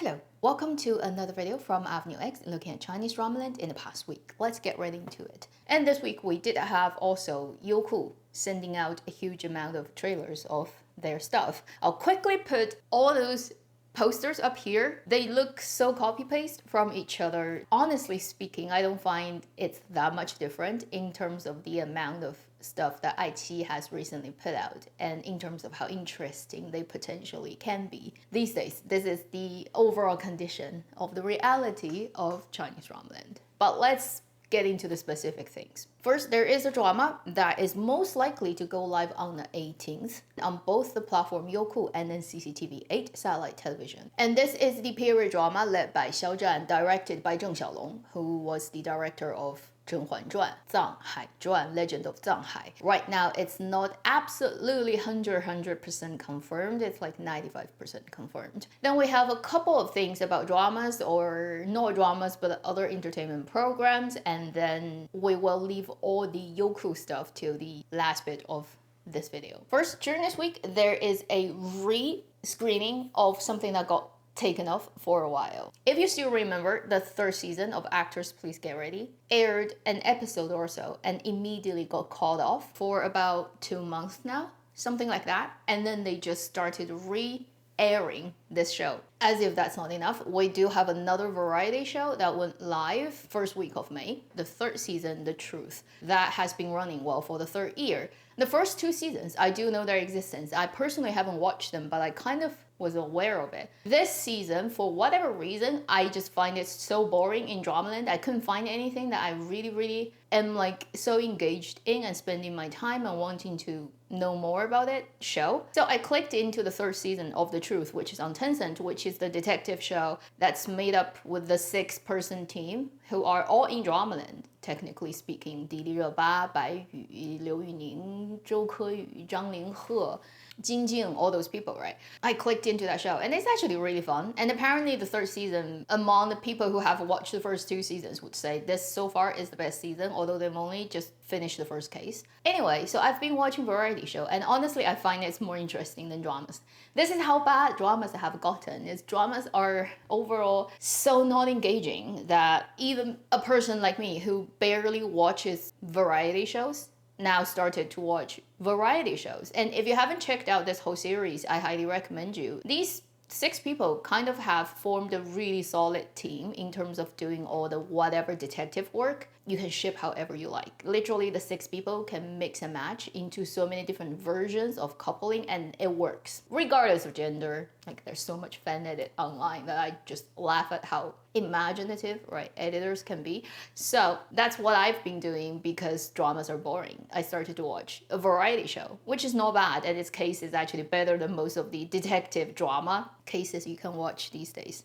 Hello, welcome to another video from Avenue X looking at Chinese drama land in the past week. Let's get right into it. And this week we did have also Youku sending out a huge amount of trailers of their stuff. I'll quickly put all those posters up here. They look so copy-paste from each other. Honestly speaking, I don't find it's that much different in terms of the amount of stuff that iQIYI has recently put out and in terms of how interesting they potentially can be. These days, this is the overall condition of the reality of Chinese drama land. But let's get into the specific things. First, there is a drama that is most likely to go live on the 18th on both the platform Youku and then CCTV 8 satellite television. And this is the period drama led by Xiao Zhan, directed by Zheng Xiaolong, who was the director of Zheng Hai, Legend of Zanghai. Right now, it's not absolutely 100% confirmed. It's like 95% confirmed. Then we have a couple of things about dramas, or not dramas, but other entertainment programs. And then we will leave all the Youku stuff till the last bit of this video. First, during this week, there is a re-screening of something that got taken off for a while. If you still remember, the third season of Actors Please Get Ready aired an episode or so and immediately got called off for about 2 months now, something like that. And then they just started re-airing this show. As if that's not enough, we do have another variety show that went live first week of May, the third season, The Truth, that has been running well for the third year. The first 2 seasons, I do know their existence. I personally haven't watched them, but I kind of was aware of it. This season, for whatever reason, I just find it so boring in Dramaland. I couldn't find anything that I really am like so engaged in and spending my time and wanting to know more about it show. So I clicked into the third season of The Truth, which is on Tencent, which is the detective show that's made up with the 6-person team who are all in Dramaland, technically speaking. Di Li Ba, Bai Yu, Liu Yuning, Zhou Keyu, Zhang Linghe, Jing Jing, all those people, right? I clicked into that show and it's actually really fun. And apparently the third season, among the people who have watched the first 2 seasons, would say this so far is the best season, although they've only just finished the first case. Anyway, so I've been watching variety show and honestly I find it's more interesting than dramas. This is how bad dramas have gotten. Is dramas are overall so not engaging that even a person like me who barely watches variety shows now started to watch variety shows. And if you haven't checked out this whole series, I highly recommend you. These 6 people kind of have formed a really solid team in terms of doing all the whatever detective work. You can ship however you like. Literally, the 6 people can mix and match into so many different versions of coupling and it works. Regardless of gender, like there's so much fan edit online that I just laugh at how imaginative, right, editors can be. So that's what I've been doing because dramas are boring. I started to watch a variety show, which is not bad, and its case is actually better than most of the detective drama cases you can watch these days.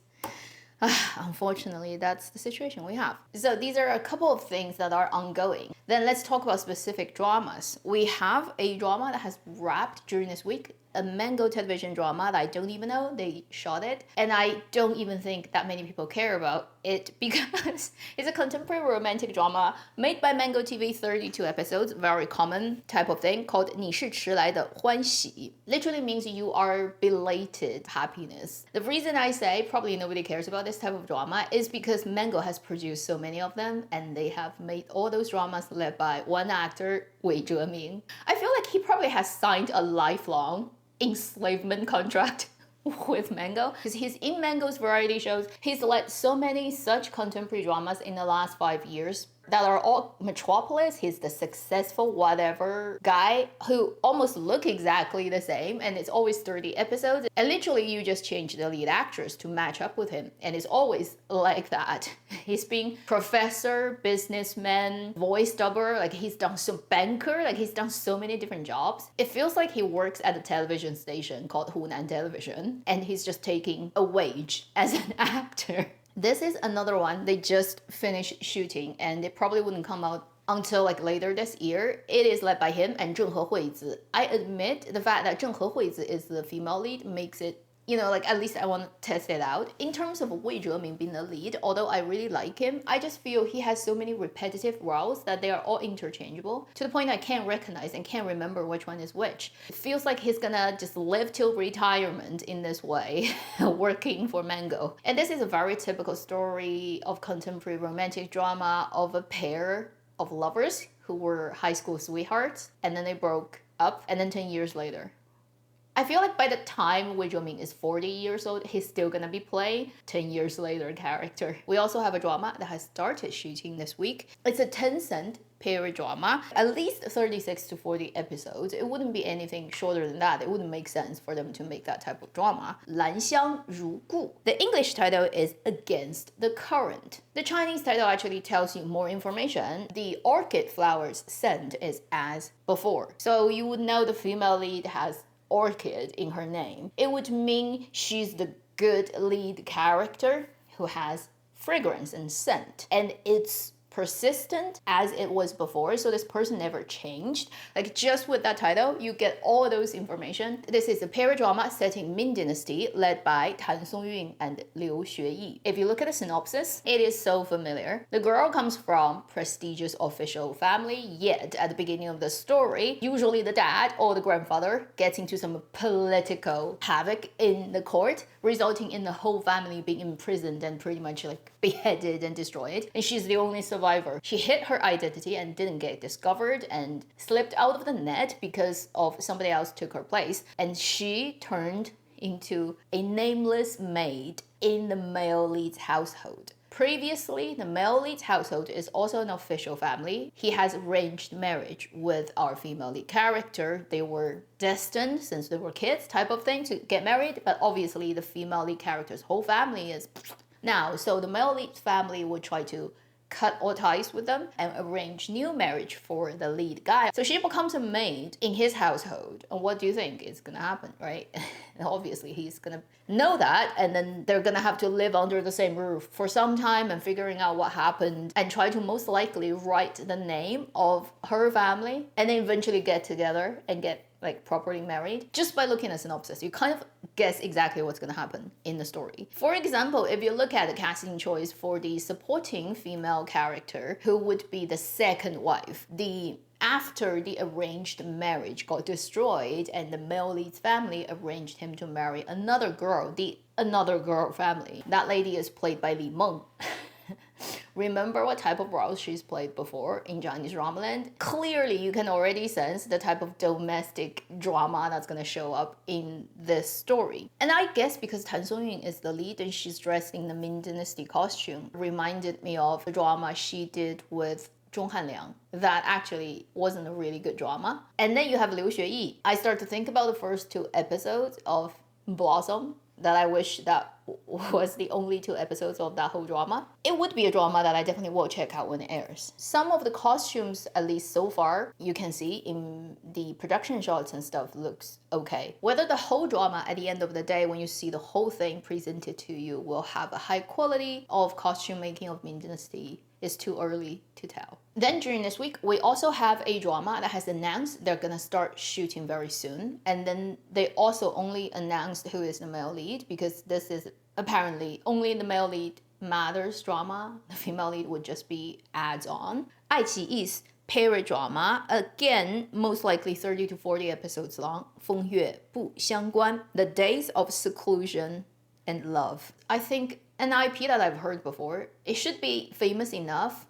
Unfortunately, that's the situation we have. So these are a couple of things that are ongoing. Then let's talk about specific dramas. We have a drama that has wrapped during this week, a Mango television drama that I don't even know they shot it, and I don't even think that many people care about it because it's a contemporary romantic drama made by Mango TV, 32 episodes, very common type of thing, called 你是迟来的欢喜. Literally means you are belated happiness. The reason I say probably nobody cares about this type of drama is because Mango has produced so many of them and they have made all those dramas led by one actor, Wei Zheming. I feel like he probably has signed a lifelong enslavement contract with Mango because he's in Mango's variety shows. He's led so many such contemporary dramas in the last 5 years that are all Metropolis. He's the successful whatever guy who almost look exactly the same, and it's always 30 episodes, and literally you just change the lead actress to match up with him, and it's always like that. He's been professor, businessman, voice dubber, like he's done so banker, like he's done so many different jobs. It feels like he works at a television station called Hunan Television and he's just taking a wage as an actor. This is another one they just finished shooting and it probably wouldn't come out until like later this year. It is led by him and Zheng He Huizi. I admit the fact that Zheng He Huizi is the female lead makes it you know, like at least I want to test it out. In terms of Wei Zheming being the lead, although I really like him, I just feel he has so many repetitive roles that they are all interchangeable to the point I can't recognize and can't remember which one is which. It feels like he's gonna just live till retirement in this way, working for Mango. And this is a very typical story of contemporary romantic drama of a pair of lovers who were high school sweethearts and then they broke up, and then 10 years later. I feel like by the time Wei Zheming is 40 years old, he's still gonna be playing 10 years later character. We also have a drama that has started shooting this week. It's a Tencent period drama, at least 36 to 40 episodes. It wouldn't be anything shorter than that. It wouldn't make sense for them to make that type of drama. 兰香如故. The English title is Against the Current. The Chinese title actually tells you more information. The orchid flower's scent is as before. So you would know the female lead has orchid in her name. It would mean she's the good lead character who has fragrance and scent. And it's persistent as it was before, so this person never changed. Like just with that title, you get all those information. This is a period drama set in Ming Dynasty, led by Tan Songyun and Liu Xueyi. If you look at the synopsis, it is so familiar. The girl comes from prestigious official family, yet at the beginning of the story, usually the dad or the grandfather gets into some political havoc in the court, resulting in the whole family being imprisoned and pretty much like beheaded and destroyed. And she's the only survivor. She hid her identity and didn't get discovered and slipped out of the net because of somebody else took her place. And she turned into a nameless maid in the male lead's household. Previously, the male lead's household is also an official family. He has arranged marriage with our female lead character. They were destined, since they were kids type of thing, to get married, but obviously the female lead character's whole family is now. So the male lead family would try to cut all ties with them and arrange new marriage for the lead guy. So she becomes a maid in his household. And what do you think is gonna happen, right? And obviously he's gonna know that, and then they're gonna have to live under the same roof for some time and figuring out what happened and try to most likely write the name of her family and then eventually get together and get like properly married. Just by looking at synopsis, you kind of guess exactly what's going to happen in the story. For example, if you look at the casting choice for the supporting female character, who would be the second wife, after the arranged marriage got destroyed and the male lead's family arranged him to marry another girl, the another girl family. That lady is played by Li Meng. Remember what type of roles she's played before in Chinese dramaland? Clearly, you can already sense the type of domestic drama that's gonna show up in this story. And I guess because Tan Songyun is the lead and she's dressed in the Ming Dynasty costume, reminded me of the drama she did with Zhong Hanliang. That actually wasn't a really good drama. And then you have Liu Xueyi. I start to think about the first 2 episodes of Blossom, that I wish that was the only 2 episodes of that whole drama. It would be a drama that I definitely will check out when it airs. Some of the costumes, at least so far, you can see in the production shots and stuff, looks okay. Whether the whole drama at the end of the day, when you see the whole thing presented to you, will have a high quality of costume making of Ming Dynasty is too early to tell. Then during this week, we also have a drama that has announced they're gonna start shooting very soon. And then they also only announced who is the male lead, because this is apparently only the male lead matters drama. The female lead would just be adds on. 爱奇艺 period drama, again, most likely 30 to 40 episodes long. 风月不相关, The Days of Seclusion and Love. I think an IP that I've heard before. It should be famous enough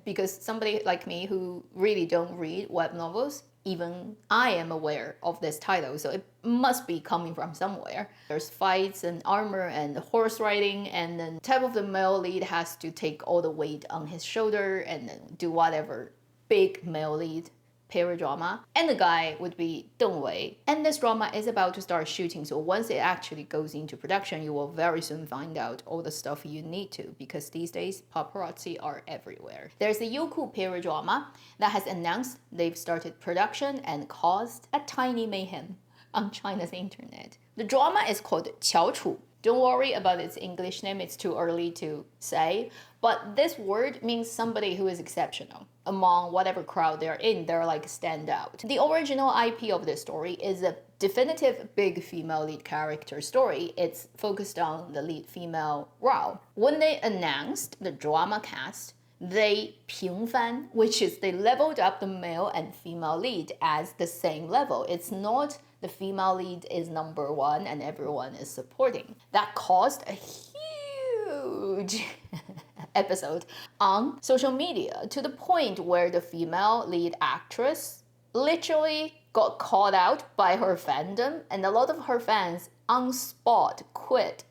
because somebody like me who really don't read web novels, even I am aware of this title, so it must be coming from somewhere. There's fights and armor and horse riding, and then type of the male lead has to take all the weight on his shoulder and then do whatever big male lead period drama, and the guy would be Deng Wei. And this drama is about to start shooting, so once it actually goes into production, you will very soon find out all the stuff you need to, because these days paparazzi are everywhere. There's a Youku period drama that has announced they've started production and caused a tiny mayhem on China's internet. The drama is called Qiao Chu. Don't worry about its English name, it's too early to say. But this word means somebody who is exceptional. Among whatever crowd they're in, they're like stand out. The original IP of this story is a definitive big female lead character story. It's focused on the lead female Rao. When they announced the drama cast, they 平番, which is they leveled up the male and female lead as the same level. It's not the female lead is number one and everyone is supporting. That caused a huge episode on social media to the point where the female lead actress literally got called out by her fandom, and a lot of her fans on spot quit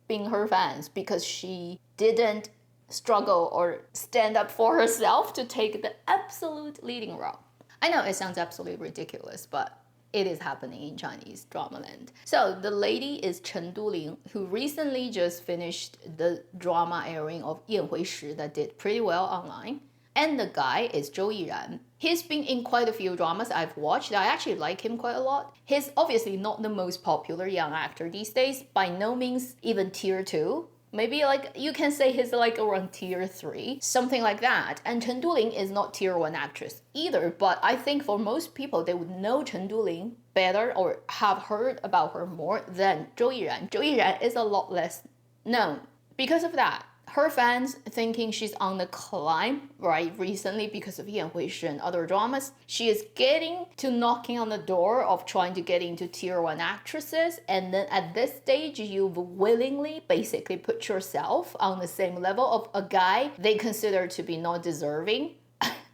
being her fans because she didn't struggle or stand up for herself to take the absolute leading role. I know it sounds absolutely ridiculous, but it is happening in Chinese drama land. So the lady is Chen Duling, who recently just finished the drama airing of 宴回时 that did pretty well online. And the guy is Zhou Yiran. He's been in quite a few dramas I've watched. I actually like him quite a lot. He's obviously not the most popular young actor these days, by no means even tier 2. Maybe like you can say he's like around tier 3, something like that. And Chen Duling is not tier 1 actress either, but I think for most people they would know Chen Duling better or have heard about her more than Zhou Yiran. Zhou Yiran is a lot less known. Because of that, her fans thinking she's on the climb, right, recently because of 宴回时 and other dramas. She is getting to knocking on the door of trying to get into tier 1 actresses, and then at this stage you've willingly basically put yourself on the same level of a guy they consider to be not deserving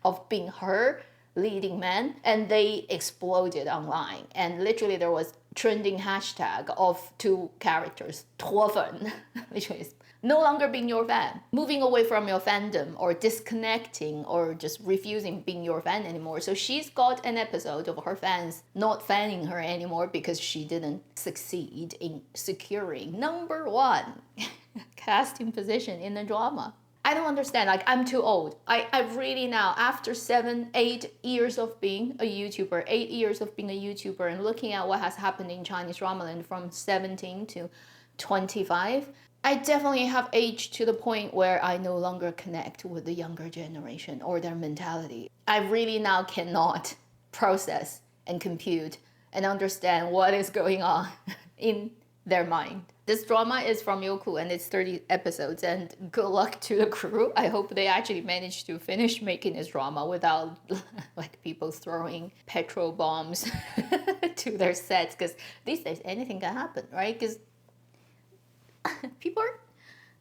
of being her leading man, and they exploded online. And literally there was trending hashtag of two characters, 脱粉, which is no longer being your fan, moving away from your fandom, or disconnecting, or just refusing being your fan anymore. So she's got an episode of her fans not fanning her anymore because she didn't succeed in securing number 1 casting position in the drama. I don't understand, like I'm too old. I really now, after 7-8 years of being a YouTuber, 8 years of being a YouTuber and looking at what has happened in Chinese drama land from 17 to 25, I definitely have aged to the point where I no longer connect with the younger generation or their mentality. I really now cannot process and compute and understand what is going on in their mind. This drama is from Youku and it's 30 episodes, and good luck to the crew. I hope they actually managed to finish making this drama without like people throwing petrol bombs to their sets, because these days anything can happen, right? Because people are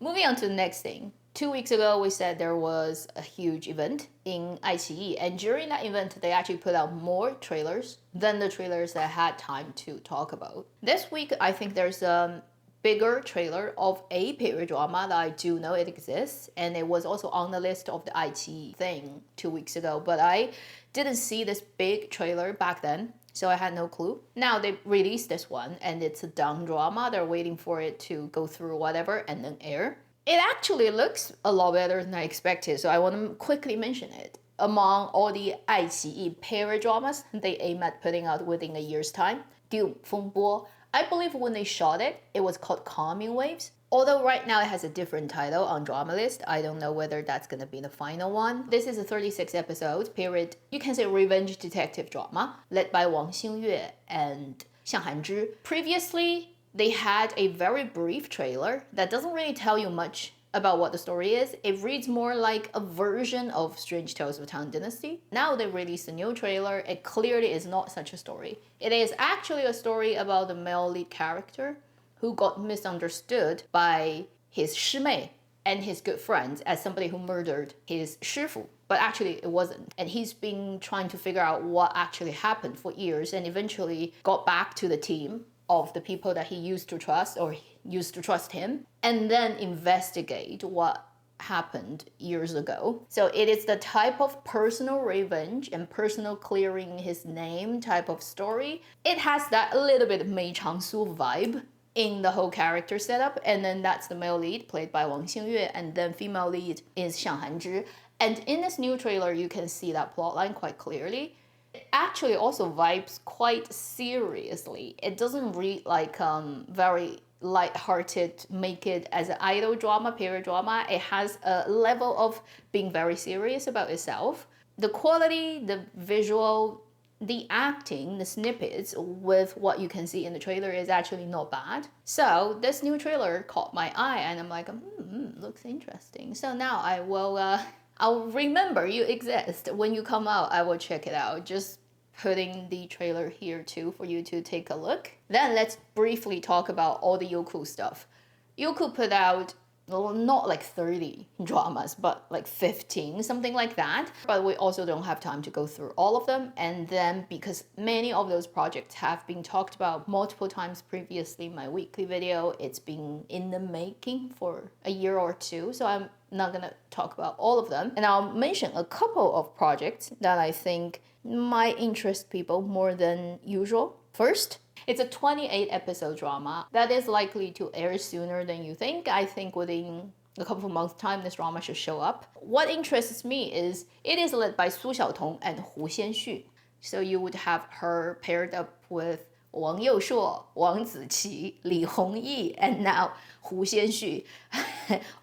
moving on to the next thing. 2 weeks ago, we said there was a huge event in iQIYI, and during that event, they actually put out more trailers than the trailers that I had time to talk about. This week, I think there's a bigger trailer of a period drama that I do know it exists, and it was also on the list of the iQIYI thing 2 weeks ago, but I didn't see this big trailer back then, so I had no clue. Now they released this one, and it's a done drama. They're waiting for it to go through whatever and then air. It actually looks a lot better than I expected, so I want to quickly mention it. Among all the iQIYI period dramas they aim at putting out within a year's time, 风波, I believe when they shot it, it was called Calming Waves. Although right now it has a different title on Drama List, I don't know whether that's gonna be the final one. This is a 36 episode period, you can say revenge detective drama, led by Wang Xingyue and Xiang Hanzhi. Previously, they had a very brief trailer that doesn't really tell you much about what the story is. It reads more like a version of Strange Tales of Tang Dynasty. Now they released a new trailer. It clearly is not such a story. It is actually a story about the male lead character who got misunderstood by his shimei and his good friends as somebody who murdered his shifu. But actually it wasn't. And he's been trying to figure out what actually happened for years, and eventually got back to the team of the people that he used to trust, or used to trust him, and then investigate what happened years ago. So it is the type of personal revenge and personal clearing his name type of story. It has that a little bit Mei Changsu vibe in the whole character setup, and then that's the male lead played by Wang Xingyue, and then female lead is Xiang Hanzhi. And in this new trailer, you can see that plotline quite clearly. It actually also vibes quite seriously. It doesn't read like very light-hearted, make it as an idol drama, period drama. It has a level of being very serious about itself. The quality, the visual, the acting, the snippets with what you can see in the trailer is actually not bad. So this new trailer caught my eye and I'm like, looks interesting. So now I'll remember you exist. When you come out, I will check it out. Just putting the trailer here too for you to take a look. Then let's briefly talk about all the Youku stuff. Youku put out not like 30 dramas, but like 15, something like that. But we also don't have time to go through all of them. And then because many of those projects have been talked about multiple times previously in my weekly video, it's been in the making for a year or two. So I'm not gonna talk about all of them. And I'll mention a couple of projects that I think might interest people more than usual. First, it's a 28 episode drama that is likely to air sooner than you think. I think within a couple of months' time, this drama should show up. What interests me is it is led by Su Xiaotong and Hu Xianxu. So you would have her paired up with Wang Youshuo, Wang Ziqi, Li Hongyi, and now Hu Xianxu,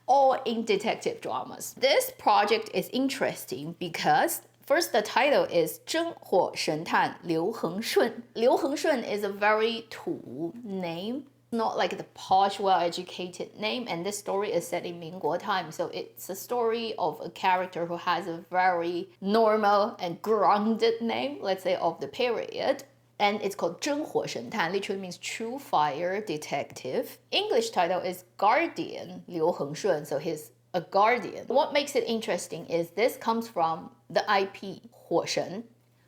all in detective dramas. This project is interesting because first, the title is 真火神探刘恒顺. Liu Hengshun is a very 土 name, not like the posh, well-educated name, and this story is set in Mingguo time, so it's a story of a character who has a very normal and grounded name, let's say of the period. And it's called 真火神探, literally means true fire detective. English title is Guardian Liu Hengshun, so he's a guardian. What makes it interesting is this comes from the IP 火神,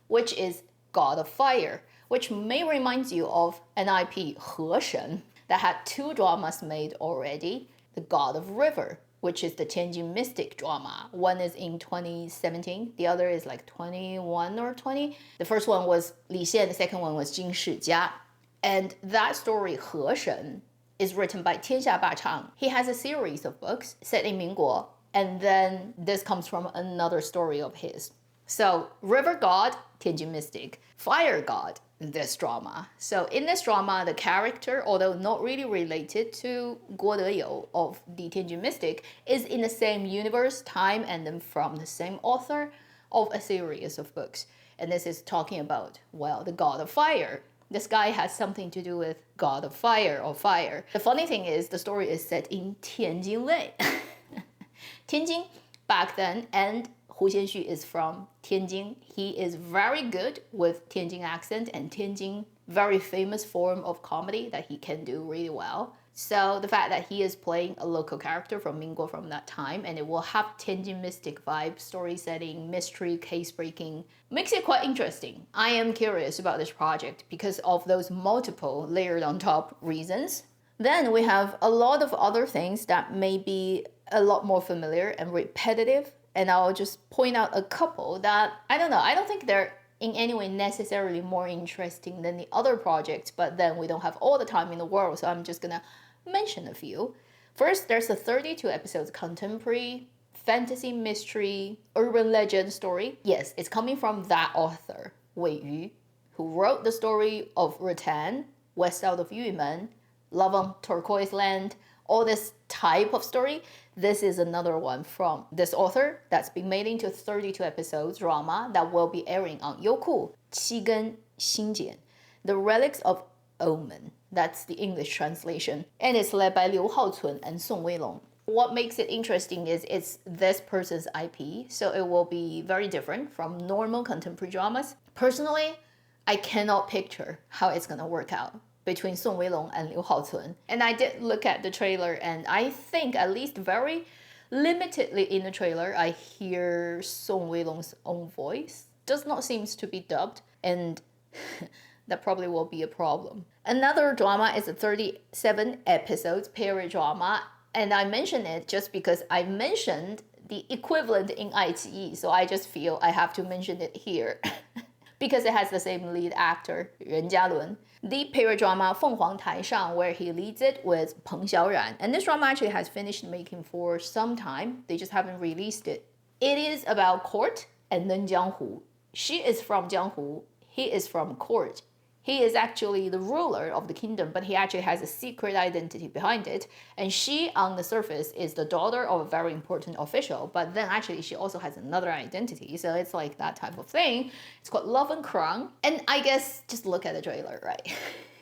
which is God of Fire, which may remind you of an IP 河神 that had 2 dramas made already. The God of River, which is the Tianjin Mystic drama. One is in 2017, the other is like 21 or 20. The first one was Li Xian, the second one was Jin Shijia. And that story, 河神, is written by Tianxia Chang. He has a series of books set in Mingguo, and then this comes from another story of his. So, River God, Tianjin Mystic, Fire God, this drama. So in this drama, the character, although not really related to Guo Deyou of the Tianjin Mystic, is in the same universe, time, and then from the same author of a series of books. And this is talking about, well, the God of Fire. This guy has something to do with God of Fire or Fire. The funny thing is the story is set in Tianjin Lei. Tianjin back then, and Hu Xianxu is from Tianjin. He is very good with Tianjin accent and Tianjin, very famous form of comedy that he can do really well. So the fact that he is playing a local character from Mingguo from that time, and it will have Tianjin mystic vibe, story setting, mystery, case breaking, makes it quite interesting. I am curious about this project because of those multiple layered on top reasons. Then we have a lot of other things that may be a lot more familiar and repetitive, and I'll just point out a couple that, I don't think they're in any way necessarily more interesting than the other projects, but then we don't have all the time in the world, so I'm just gonna mention a few. First, there's a 32 episodes contemporary fantasy mystery urban legend story. Yes, it's coming from that author, Wei Yu, who wrote the story of Rattan, West Out of Yumen, Love on Turquoise Land, all this type of story. This is another one from this author that's been made into 32 episodes drama that will be airing on Youku, 七根心剪, The Relics of Omen. That's the English translation. And it's led by Liu Haocun and Song Weilong. What makes it interesting is it's this person's IP, so it will be very different from normal contemporary dramas. Personally, I cannot picture how it's gonna work out between Song Weilong and Liu Haocun. And I did look at the trailer, and I think at least very limitedly in the trailer, I hear Song Weilong's own voice. Does not seem to be dubbed, and that probably will be a problem. Another drama is a 37 episodes period drama, and I mention it just because I mentioned the equivalent in iQIYI, so I just feel I have to mention it here. Because it has the same lead actor, Ren Jialun. The period drama 凤凰台上, where he leads it with Peng Xiaoran. And this drama actually has finished making for some time. They just haven't released it. It is about court and then Jianghu. She is from Jianghu. He is from court. He is actually the ruler of the kingdom, but he actually has a secret identity behind it. And she, on the surface, is the daughter of a very important official, but then actually she also has another identity. So it's like that type of thing. It's called Love and Crown. And I guess just look at the trailer, right?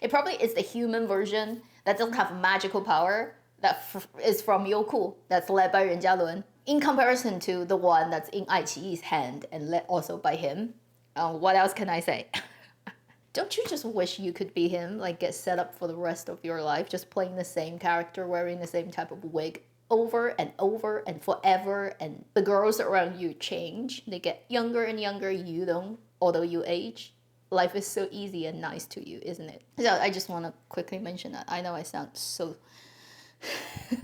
It probably is the human version that doesn't have magical power, that is from Youku, that's led by Ren Jialun, in comparison to the one that's in Aiqi's hand and led also by him. What else can I say? Don't you just wish you could be him, like get set up for the rest of your life, just playing the same character, wearing the same type of wig over and over and forever, and the girls around you change. They get younger and younger, you don't, although you age. Life is so easy and nice to you, isn't it? So I just want to quickly mention that. I know I sound so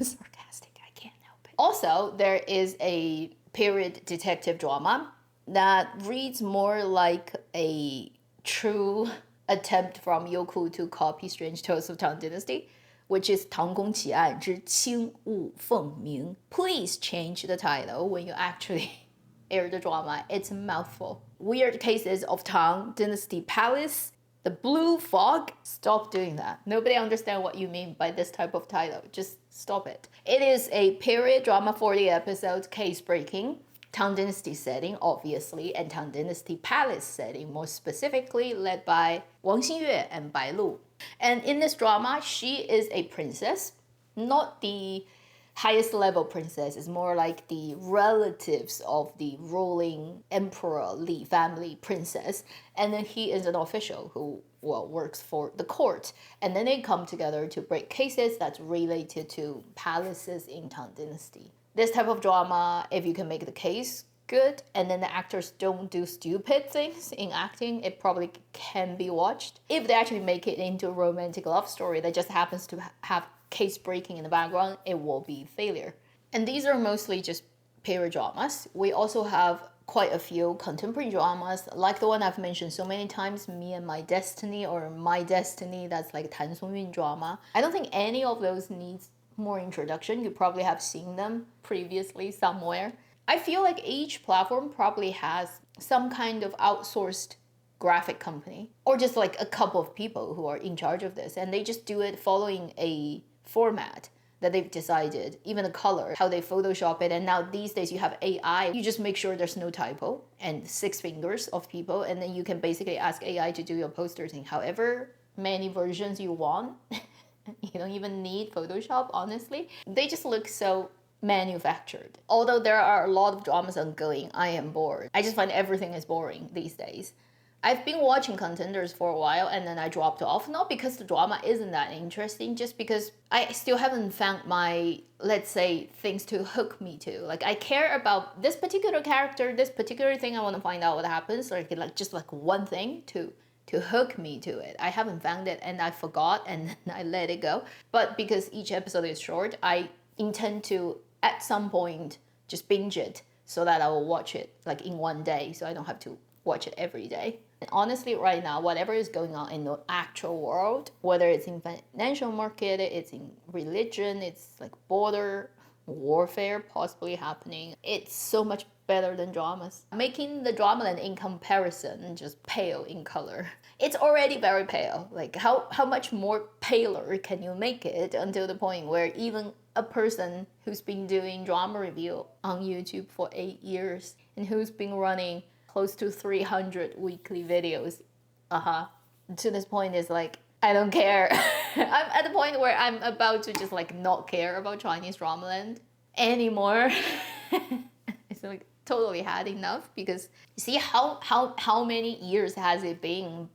sarcastic, I can't help it. Also, there is a period detective drama that reads more like a true attempt from Youku to copy Strange Tales of Tang Dynasty, which is 唐宫奇案之轻雾凤鸣. Please change the title when you actually air the drama. It's a mouthful. Weird Cases of Tang Dynasty Palace, The Blue Fog. Stop doing that. Nobody understands what you mean by this type of title. Just stop it. It is a period drama, 40 episodes, case breaking. Tang Dynasty setting, obviously, and Tang Dynasty Palace setting, more specifically, led by Wang Xingyue and Bai Lu. And in this drama, she is a princess, not the highest level princess, is more like the relatives of the ruling emperor Li family princess. And then he is an official who, well, works for the court. And then they come together to break cases that's related to palaces in Tang Dynasty. This type of drama, if you can make the case good, and then the actors don't do stupid things in acting, it probably can be watched. If they actually make it into a romantic love story that just happens to have case breaking in the background, it will be failure. And these are mostly just period dramas. We also have quite a few contemporary dramas, like the one I've mentioned so many times, Me and My Destiny, or My Destiny, that's like Tan Songyun drama. I don't think any of those needs more introduction. You probably have seen them previously somewhere. I feel like each platform probably has some kind of outsourced graphic company, or just like a couple of people who are in charge of this, and they just do it following a format that they've decided, even the color, how they Photoshop it. And now these days you have AI, you just make sure there's no typo and 6 fingers of people, and then you can basically ask AI to do your posters in however many versions you want. You don't even need Photoshop, honestly. They just look so manufactured. Although there are a lot of dramas ongoing, I am bored. I just find everything is boring these days. I've been watching Contenders for a while and then I dropped off, not because the drama isn't that interesting, just because I still haven't found my, let's say, things to hook me to. Like, I care about this particular character, this particular thing, I want to find out what happens, like just like one thing to hook me to it. I haven't found it and I forgot and then I let it go. But because each episode is short, I intend to, at some point, just binge it so that I will watch it like in one day, so I don't have to watch it every day. And honestly, right now, whatever is going on in the actual world, whether it's in financial market, it's in religion, it's like border warfare possibly happening, it's so much better than dramas. Making the dramaland in comparison just pale in color. It's already very pale. Like how much more paler can you make it until the point where even a person who's been doing drama review on YouTube for 8 years and who's been running close to 300 weekly videos, to this point is like, I don't care. I'm at the point where I'm about to just like not care about Chinese dramaland anymore. It's like totally had enough, because you see how many years has it been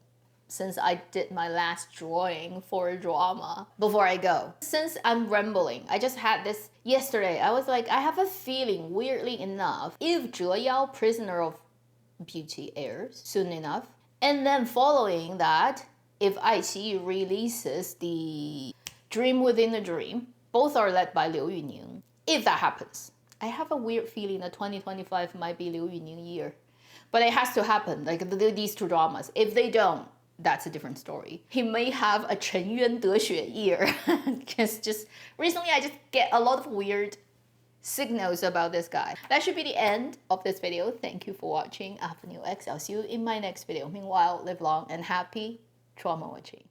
since I did my last drawing for a drama before I go. Since I'm rambling, I just had this yesterday. I was like, I have a feeling, weirdly enough, if Zhe Yao Prisoner of Beauty airs soon enough, and then following that, if iQIYI releases the Dream Within a Dream, both are led by Liu Yuning. If that happens, I have a weird feeling that 2025 might be Liu Yuning year. But it has to happen, like these two dramas. If they don't, that's a different story. He may have a Chen Yuan Dexue year. just recently I just get a lot of weird signals about this guy. That should be the end of this video. Thank you for watching Avenue X. I'll see you in my next video. Meanwhile, live long and happy trauma watching.